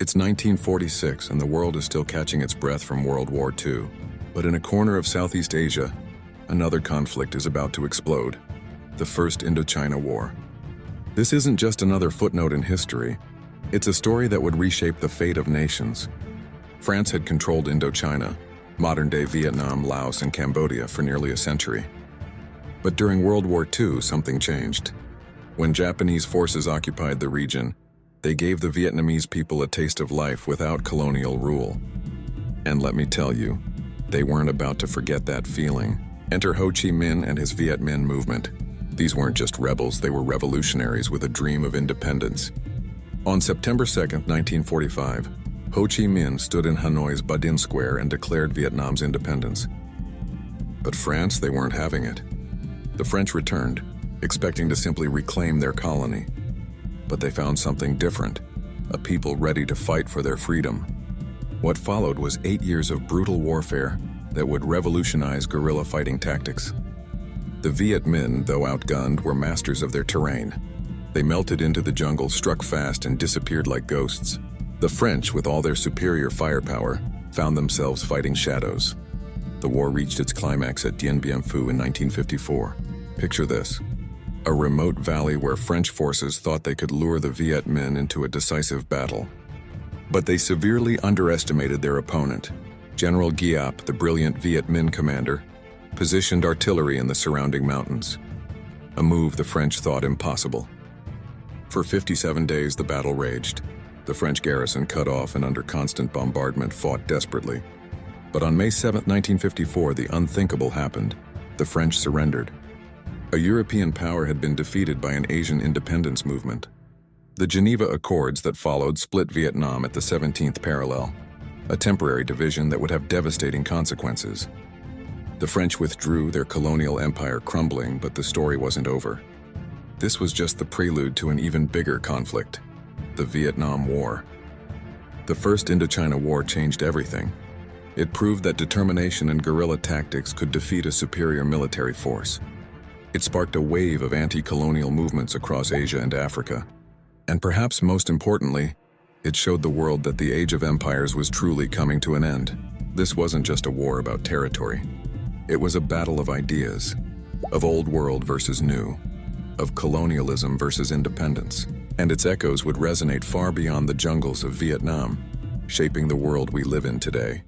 It's 1946 and the world is still catching its breath from World War II. But in a corner of Southeast Asia, another conflict is about to explode. The First Indochina War. This isn't just another footnote in history. It's a story that would reshape the fate of nations. France had controlled Indochina, modern-day Vietnam, Laos, and Cambodia for nearly a century. But during World War II, something changed. When Japanese forces occupied the region, they gave the Vietnamese people a taste of life without colonial rule. And let me tell you, they weren't about to forget that feeling. Enter Ho Chi Minh and his Viet Minh movement. These weren't just rebels, they were revolutionaries with a dream of independence. On September 2nd, 1945, Ho Chi Minh stood in Hanoi's Ba Dinh Square and declared Vietnam's independence. But France, they weren't having it. The French returned, expecting to simply reclaim their colony. But they found something different, a people ready to fight for their freedom. What followed was 8 years of brutal warfare that would revolutionize guerrilla fighting tactics. The Viet Minh, though outgunned, were masters of their terrain. They melted into the jungle, struck fast, and disappeared like ghosts. The French, with all their superior firepower, found themselves fighting shadows. The war reached its climax at Dien Bien Phu in 1954. Picture this: a remote valley where French forces thought they could lure the Viet Minh into a decisive battle. But they severely underestimated their opponent. General Giap, the brilliant Viet Minh commander, positioned artillery in the surrounding mountains, a move the French thought impossible. For 57 days, the battle raged. The French garrison, cut off and under constant bombardment, fought desperately. But on May 7, 1954, the unthinkable happened. The French surrendered. A European power had been defeated by an Asian independence movement. The Geneva Accords that followed split Vietnam at the 17th parallel, a temporary division that would have devastating consequences. The French withdrew, their colonial empire crumbling, but the story wasn't over. This was just the prelude to an even bigger conflict, the Vietnam War. The First Indochina War changed everything. It proved that determination and guerrilla tactics could defeat a superior military force. It sparked a wave of anti-colonial movements across Asia and Africa. And perhaps most importantly, it showed the world that the age of empires was truly coming to an end. This wasn't just a war about territory. It was a battle of ideas, of old world versus new, of colonialism versus independence. And its echoes would resonate far beyond the jungles of Vietnam, shaping the world we live in today.